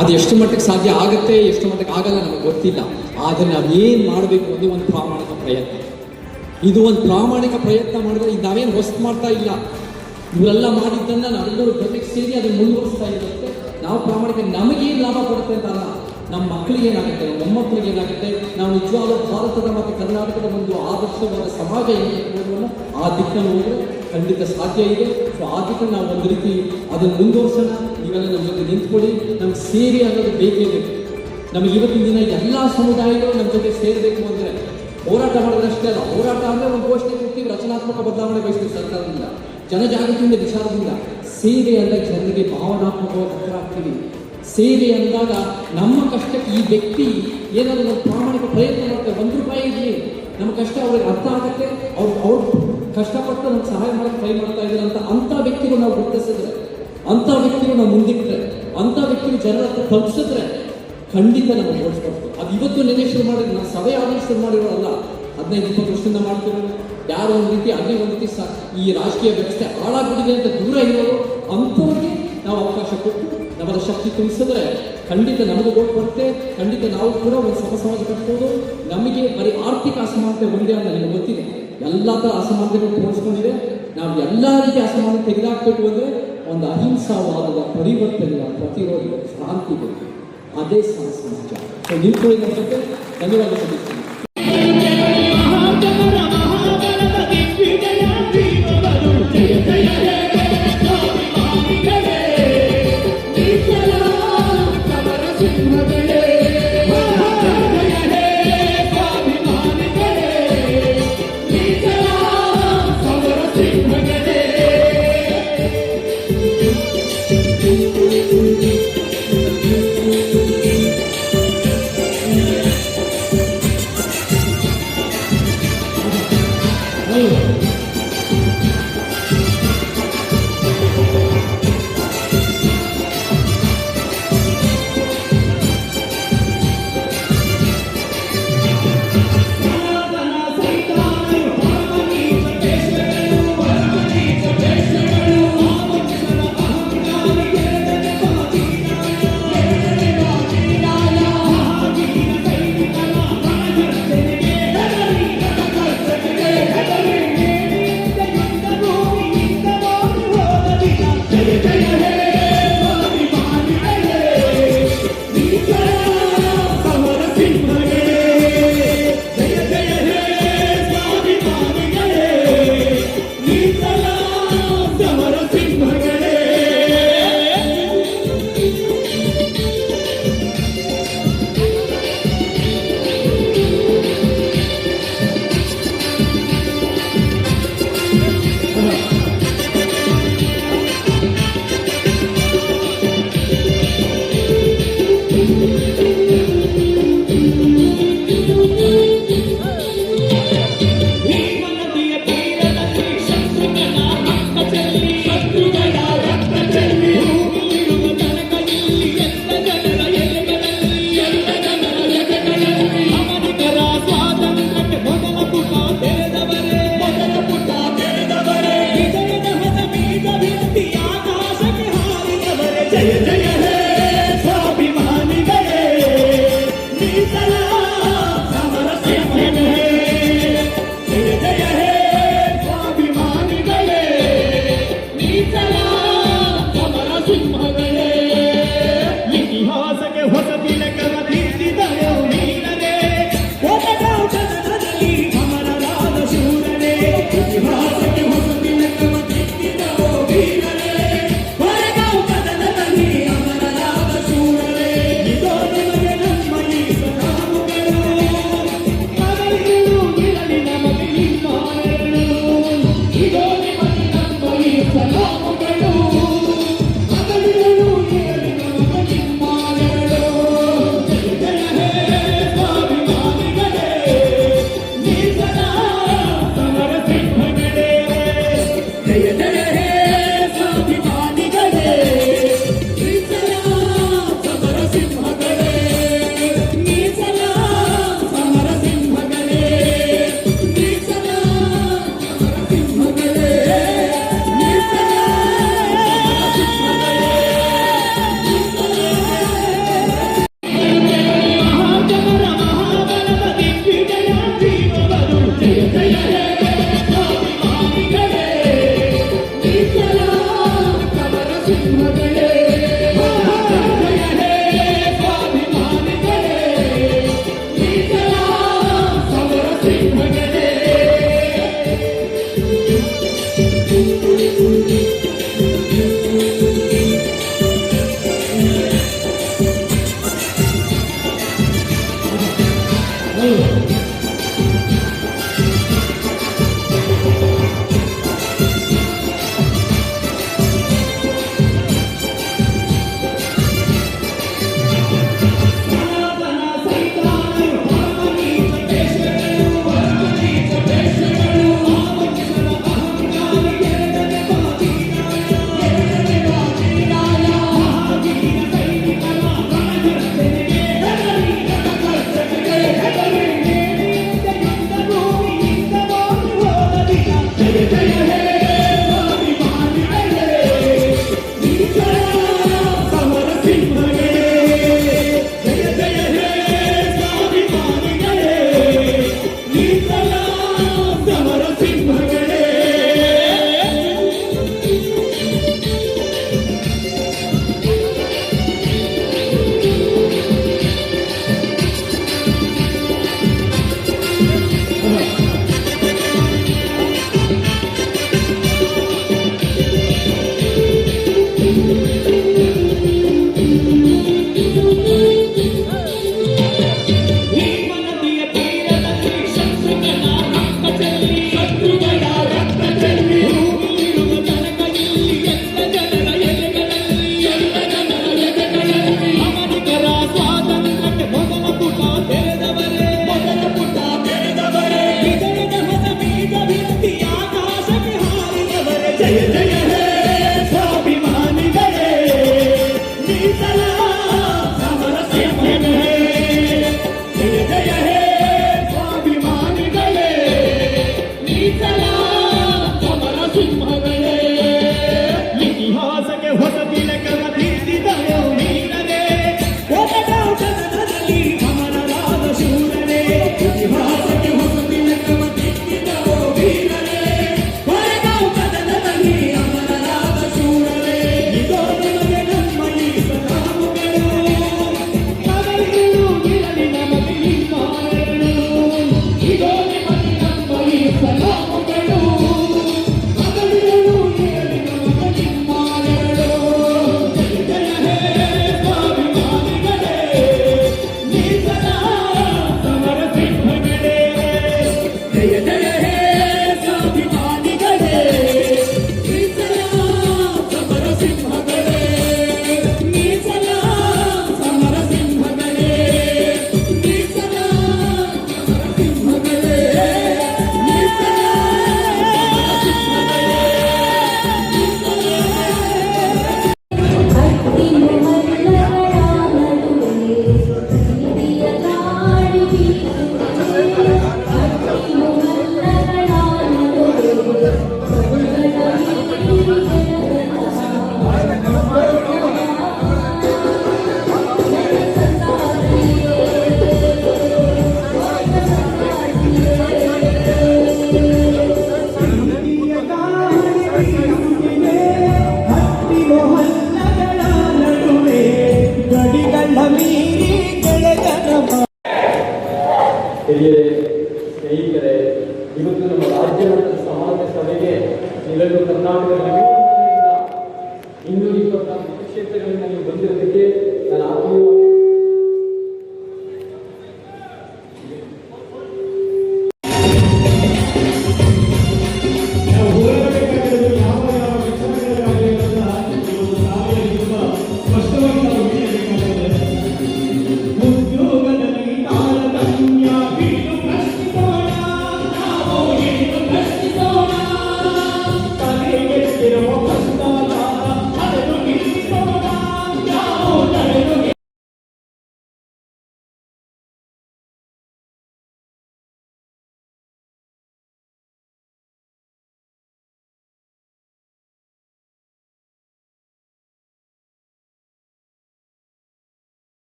ಅದು ಎಷ್ಟು ಮಟ್ಟಿಗೆ ಸಾಧ್ಯ ಆಗುತ್ತೆ, ಎಷ್ಟು ಮಟ್ಟಿಗೆ ಆಗಲ್ಲ ನಮಗೆ ಗೊತ್ತಿಲ್ಲ. ಆದರೆ ನಾವೇನು ಮಾಡಬೇಕು ಅಂದರೆ ಒಂದು ಪ್ರಾಮಾಣಿಕ ಪ್ರಯತ್ನ. ಇದು ಒಂದು ಪ್ರಾಮಾಣಿಕ ಪ್ರಯತ್ನ ಮಾಡಿದ್ರೆ ಇದು ನಾವೇನು ಹೊಸ್ತು ಮಾಡ್ತಾ ಇಲ್ಲ. ಇವರೆಲ್ಲ ಮಾಡಿದ್ದನ್ನು ನಾವೆಲ್ಲರೂ ಜೊತೆಗೆ ಸೇರಿ ಅದನ್ನು ಮುಂದುವರಿಸ್ತಾ ಇರುತ್ತೆ. ನಾವು ಪ್ರಾಮಾಣಿಕ ನಮಗೇನು ಲಾಭ ಕೊಡುತ್ತೆ ಅಂತ ಅಲ್ಲ, ನಮ್ಮ ಮಕ್ಕಳಿಗೆ ಏನಾಗುತ್ತೆ, ನಮ್ಮ ಮೊಮ್ಮಕ್ಕಳಿಗೆ ಏನಾಗುತ್ತೆ, ನಾವು ನಿಜವಾದ ಭಾರತದ ಮತ್ತು ಕರ್ನಾಟಕದ ಒಂದು ಆದರ್ಶವಾದ ಸಮಾಜ ಏನು ಆ ದಿಕ್ಕನ್ನು ಹೋದರೆ ಖಂಡಿತ ಸಾಧ್ಯ ಇದೆ. ಸೊ ಆ ದಿಕ್ಕನ್ನು ನಾವು ಒಂದು ರೀತಿ ಅದನ್ನು ಮುಂದುವರ್ಸೋಣ. ನೀವೆಲ್ಲ ನಮ್ಮ ಜೊತೆ ನಿಂತ್ಕೊಳ್ಳಿ. ನಮ್ಗೆ ಸೇರಿ ಅನ್ನೋದು ಬೇಕೇ ಬೇಕು. ನಮಗೆ ಇವತ್ತಿನ ದಿನ ಎಲ್ಲ ಸಮುದಾಯಗಳು ನಮ್ಮ ಜೊತೆ ಸೇರಬೇಕು ಅಂದರೆ ಹೋರಾಟ ಮಾಡೋದಷ್ಟೇ ಅಲ್ಲ. ಹೋರಾಟ ಅಂದರೆ ಒಂದು ಘೋಷಣೆ ಕೊಡ್ತೀವಿ, ರಚನಾತ್ಮಕ ಬದಲಾವಣೆ ಬಯಸ್ತೀವಿ ಸರ್ಕಾರದಿಂದ, ಜನಜಾಗೃತಿಯಿಂದ, ವಿಚಾರದಿಂದ. ಸೇವೆ ಅಂದಾಗ ಜನರಿಗೆ ಭಾವನಾತ್ಮಕವಾಗಿ ಹತ್ತಿರ ಆಗ್ತೀವಿ. ಸೇವೆ ಅಂದಾಗ ನಮ್ಮ ಕಷ್ಟಕ್ಕೆ ಈ ವ್ಯಕ್ತಿ ಏನಾದರೂ ಒಂದು ಪ್ರಾಮಾಣಿಕ ಪ್ರಯತ್ನ ಮಾಡ್ತಾರೆ, ₹1 ಇರಲಿ, ನಮ್ಮ ಕಷ್ಟ ಅವ್ರಿಗೆ ಅರ್ಥ ಆಗುತ್ತೆ, ಅವ್ರು ಕಷ್ಟಪಟ್ಟು ನಮ್ಗೆ ಸಹಾಯ ಮಾಡೋಕ್ಕೆ ಟ್ರೈ ಮಾಡ್ತಾ ಇದ್ದಾರೆ ಅಂತ ಅಂಥ ವ್ಯಕ್ತಿಗಳು ನಾವು ಗುರುತಿಸಿದ್ರೆ, ಅಂಥ ವ್ಯಕ್ತಿಗಳು ನಾವು ಮುಂದಿಟ್ಟರೆ, ಅಂಥ ವ್ಯಕ್ತಿಗಳು ಜನರ ಹತ್ರ ತಲುಪಿಸಿದ್ರೆ ಖಂಡಿತ ನಮಗೆ ಓಡಿಸ್ಕೊಡ್ತೀವಿ. ಅದು ಇವತ್ತು ನೆನೆ ಶುರು ಮಾಡಿದ್ರೆ ನಾವು ಸಭೆ ಆಗಿ ಶುರು ಮಾಡಿರೋಲ್ಲ, 15-20 ವರ್ಷದಿಂದ ಮಾಡ್ತಿರೋದು. ಯಾರೋ ಒಂದು ರೀತಿ ಅಲ್ಲಿ ಒಂದು ರೀತಿ ಈ ರಾಜಕೀಯ ವ್ಯವಸ್ಥೆ ಹಾಳಾಗ್ಬಿಟ್ಟಿದೆ ಅಂತ ದೂರ ಇರೋರು ಅಂಥವ್ರಿಗೆ ನಾವು ಅವಕಾಶ ಕೊಟ್ಟು ನಮ್ಮದ ಶಕ್ತಿ ತುಂಬಿಸಿದ್ರೆ ಖಂಡಿತ ನಮಗೆ ಓಟ್ ಬರುತ್ತೆ. ಖಂಡಿತ ನಾವು ಕೂಡ ಒಂದು ಸಮಾಜ ಕಟ್ಬೋದು. ನಮಗೆ ಬರೀ ಆರ್ಥಿಕ ಅಸಮಾನತೆ ಒಂದೇ ಅಂತ ನಿಮಗೆ ಗೊತ್ತಿದೆ, ಎಲ್ಲ ಥರ ಅಸಮಾನತೆಗಳು ತೋರಿಸ್ಕೊಂಡಿದೆ. ನಾವು ಎಲ್ಲ ರೀತಿ ಅಸಮಾನತೆ ತೆಗೆದಾಕಬೇಕು ಅಂದರೆ ಒಂದು ಅಹಿಂಸಾವಾದದ ಪರಿವರ್ತನೆಯ ಪ್ರತಿರೋಧ ಕ್ರಾಂತಿ ಬೇಕು. ಅದೇ ಸಮಾಜ. ಸೊ ನಿಂತ್ಕೊಳ್ಳಿ ನಮ್ಮ ಜೊತೆ. ಧನ್ಯವಾದ ಸಲ್ಲಿಸ್ತೀನಿ.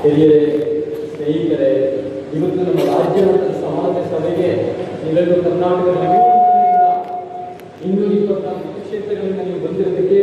ಹಿರಿಯರೇ, ಸ್ನೇಹಿತರೆ, ಇವತ್ತು ನಮ್ಮ ರಾಜ್ಯ ಮಟ್ಟದ ಸಮಾನತೆ ಸಭೆಗೆ ನೀವೆಲ್ಲರೂ ಕರ್ನಾಟಕದ 224 ಕ್ಷೇತ್ರಗಳಿಂದ ನೀವು ಬಂದಿರೋದಕ್ಕೆ